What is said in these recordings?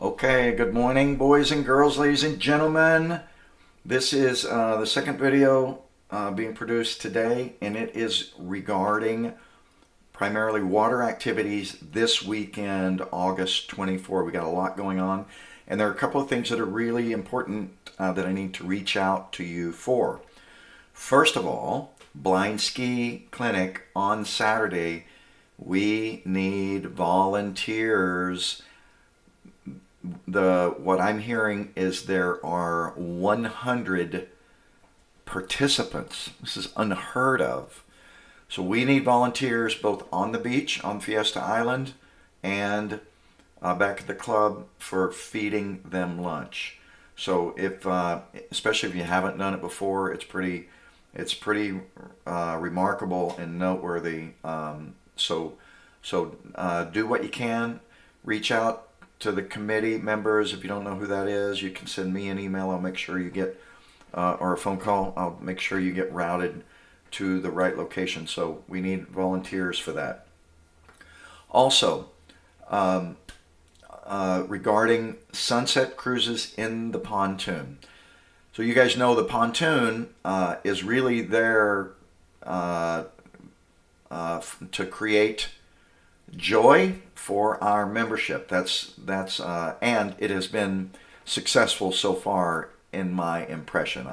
Okay, good morning, boys and girls, ladies and gentlemen. This is the second video being produced today, and it is regarding primarily water activities this weekend, August 24. We got a lot going on, and there are a couple of things that are really important that I need to reach out to you for. First of all, blind ski clinic on Saturday. We need volunteers. What I'm hearing is there are 100 participants. This is unheard of. So we need volunteers both on the beach on Fiesta Island and back at the club for feeding them lunch. So especially if you haven't done it before, it's pretty remarkable and noteworthy. So do what you can. Reach out to the committee members. If you don't know who that is, you can send me an email. I'll make sure you get, or a phone call. I'll make sure you get routed to the right location. So we need volunteers for that. Also, regarding sunset cruises in the pontoon. So you guys know the pontoon is really there to create joy for our membership. And it has been successful so far in my impression.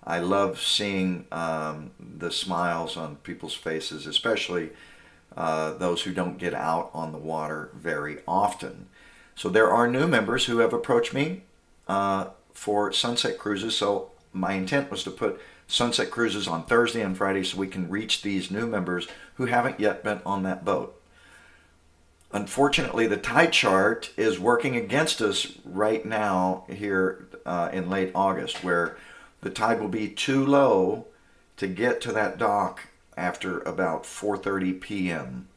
I love seeing the smiles on people's faces, especially those who don't get out on the water very often. So there are new members who have approached me for sunset cruises. So my intent was to put sunset cruises on Thursday and Friday so we can reach these new members who haven't yet been on that boat. Unfortunately, the tide chart is working against us right now here in late August, where the tide will be too low to get to that dock after about 4:30 p.m.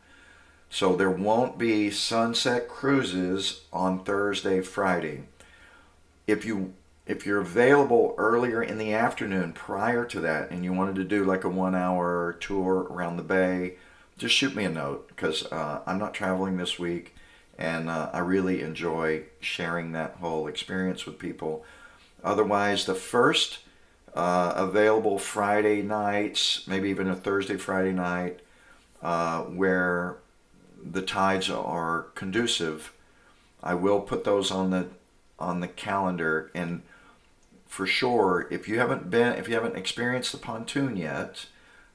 So there won't be sunset cruises on Thursday, Friday. If you're available earlier in the afternoon prior to that and you wanted to do like a 1-hour tour around the bay, just shoot me a note, because I'm not traveling this week, and I really enjoy sharing that whole experience with people. Otherwise, the first available Friday nights, maybe even a Thursday, Friday night, where the tides are conducive, I will put those on the calendar. And for sure, if you haven't experienced the pontoon yet,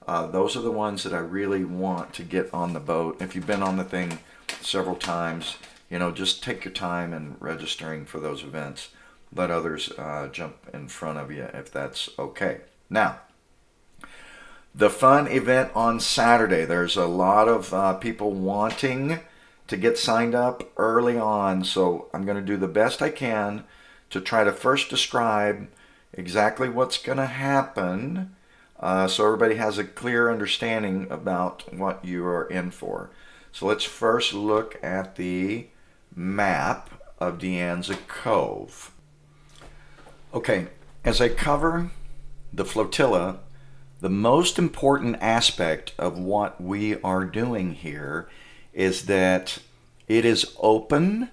those are the ones that I really want to get on the boat. If you've been on the thing several times, just take your time in registering for those events. Let others jump in front of you if that's okay. Now, the fun event on Saturday. There's a lot of people wanting to get signed up early on, so I'm going to do the best I can to try to first describe exactly what's going to happen, so everybody has a clear understanding about what you are in for. So let's first look at the map of De Anza Cove. Okay, as I cover the flotilla, the most important aspect of what we are doing here is that it is open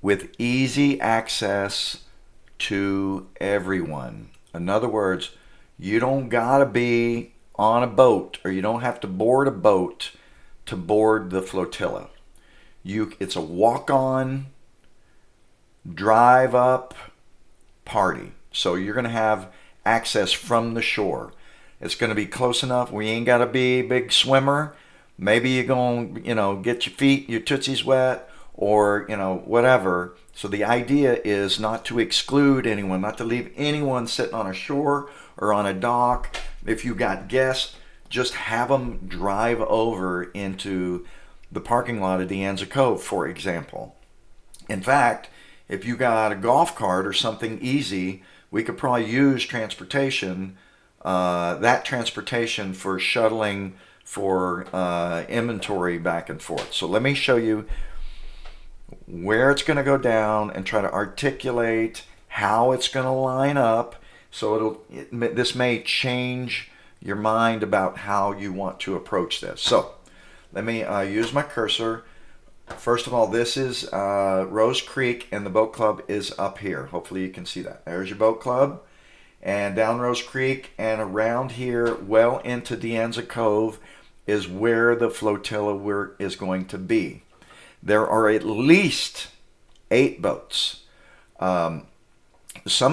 with easy access to everyone. In other words, you don't gotta be on a boat, or you don't have to board a boat to board the flotilla. It's a walk-on, drive-up party. So you're gonna have access from the shore. It's gonna be close enough. We ain't gotta be a big swimmer. Maybe you're gonna, get your tootsies wet, or, whatever. So the idea is not to exclude anyone, not to leave anyone sitting on a shore or on a dock. If you got guests, just have them drive over into the parking lot of De Anza Cove, for example. In fact, if you got a golf cart or something easy, we could probably use transportation, that transportation for shuttling for inventory back and forth. So let me show you where it's going to go down and try to articulate how it's going to line up. So this may change your mind about how you want to approach this. So let me use my cursor First of all, this is Rose Creek, and the boat club is up here. Hopefully you can see that. There's your boat club, and down Rose Creek, and around here, well into De Anza Cove, is where the flotilla is going to be. There are at least 8 boats, some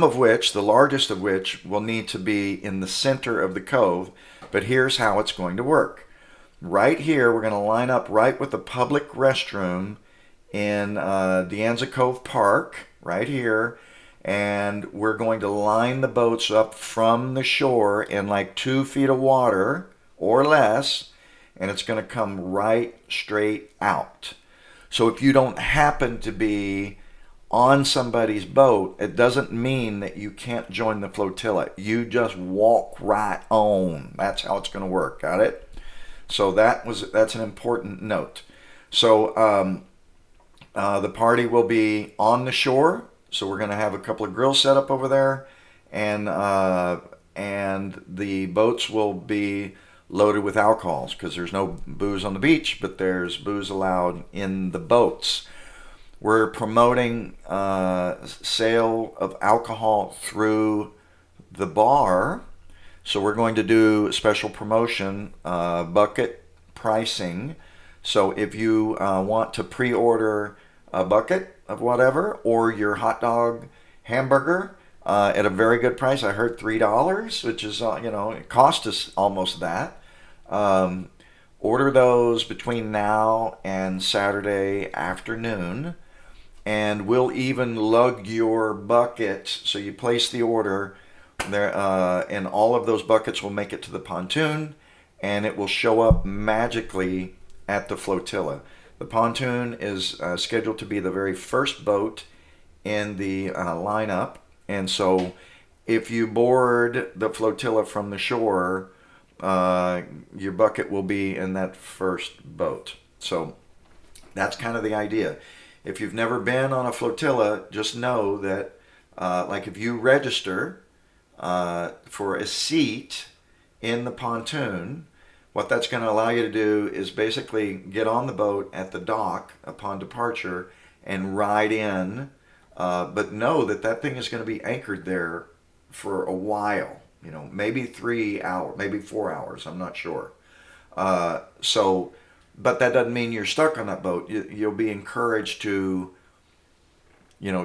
of which, the largest of which, will need to be in the center of the cove. But here's how it's going to work. Right here, we're going to line up right with the public restroom in De Anza Cove Park, right here, and we're going to line the boats up from the shore in like 2 feet of water or less, and it's going to come right straight out. So if you don't happen to be on somebody's boat, it doesn't mean that you can't join the flotilla. You just walk right on. That's how it's going to work. Got it? So that's an important note. So the party will be on the shore. So we're going to have a couple of grills set up over there, and the boats will be loaded with alcohols because there's no booze on the beach, but there's booze allowed in the boats. We're promoting sale of alcohol through the bar. So we're going to do a special promotion, bucket pricing. So if you want to pre-order a bucket of whatever, or your hot dog hamburger at a very good price, I heard $3, which is, it cost us almost that. Order those between now and Saturday afternoon, and we'll even lug your bucket. So you place the order there, and all of those buckets will make it to the pontoon, and it will show up magically at the flotilla. The pontoon is scheduled to be the very first boat in the lineup, and so if you board the flotilla from the shore, your bucket will be in that first boat. So that's kind of the idea. If you've never been on a flotilla, just know that like if you register for a seat in the pontoon, what that's going to allow you to do is basically get on the boat at the dock upon departure and ride in, but know that that thing is going to be anchored there for a while, maybe 3 hours, maybe 4 hours, I'm not sure. But that doesn't mean you're stuck on that boat. You'll be encouraged to,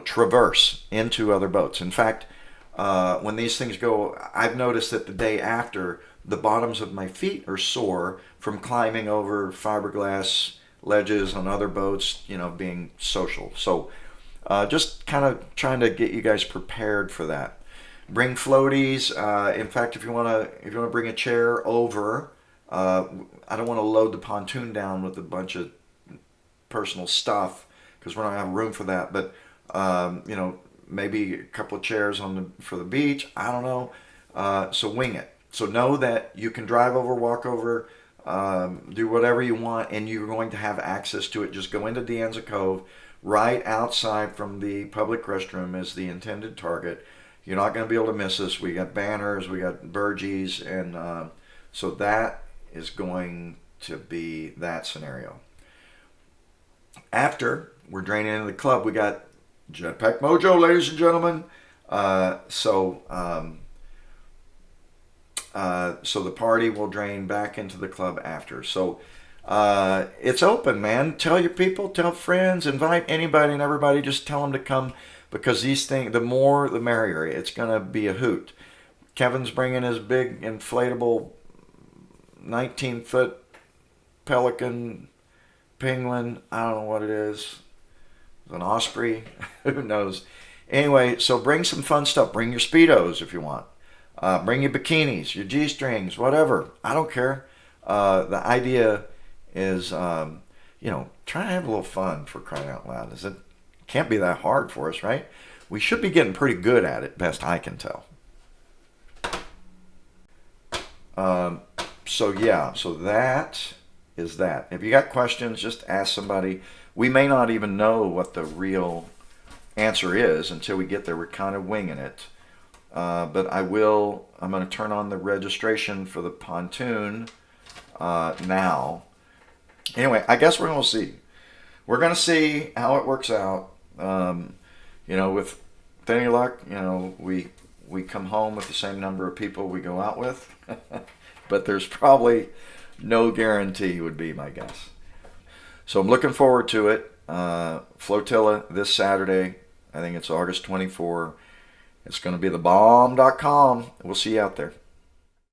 traverse into other boats. In fact, when these things go, I've noticed that the day after, the bottoms of my feet are sore from climbing over fiberglass ledges on other boats, being social. So just kind of trying to get you guys prepared for that. Bring floaties. In fact, if you want to bring a chair over, I don't want to load the pontoon down with a bunch of personal stuff because we're not going to have room for that. But maybe a couple of chairs for the beach. I don't know. So wing it. So know that you can drive over, walk over, do whatever you want, and you're going to have access to it. Just go into De Anza Cove. Right outside from the public restroom is the intended target. You're not going to be able to miss us. We got banners, we got burgees, and so that is going to be that scenario. After we're draining into the club, we got Jetpack Mojo, ladies and gentlemen. So the party will drain back into the club after. So it's open, man. Tell your people, tell friends, invite anybody and everybody. Just tell them to come, because these things, the more the merrier. It's going to be a hoot. Kevin's bringing his big inflatable 19-foot pelican, penguin. I don't know what it is. An osprey. Who knows? Anyway, so bring some fun stuff. Bring your Speedos if you want. Bring your bikinis, your G-strings, whatever. I don't care. The idea is, try to have a little fun, for crying out loud. It can't be that hard for us, right? We should be getting pretty good at it, best I can tell. So that is that. If you got questions, just ask somebody. We may not even know what the real answer is until we get there. We're kind of winging it. But I'm going to turn on the registration for the pontoon now. Anyway, I guess we're going to see. we're going to see how it works out. With any luck, we come home with the same number of people we go out with, but there's probably no guarantee, would be my guess. So I'm looking forward to it. Flotilla this Saturday. I think it's August 24. It's going to be thebomb.com. We'll see you out there.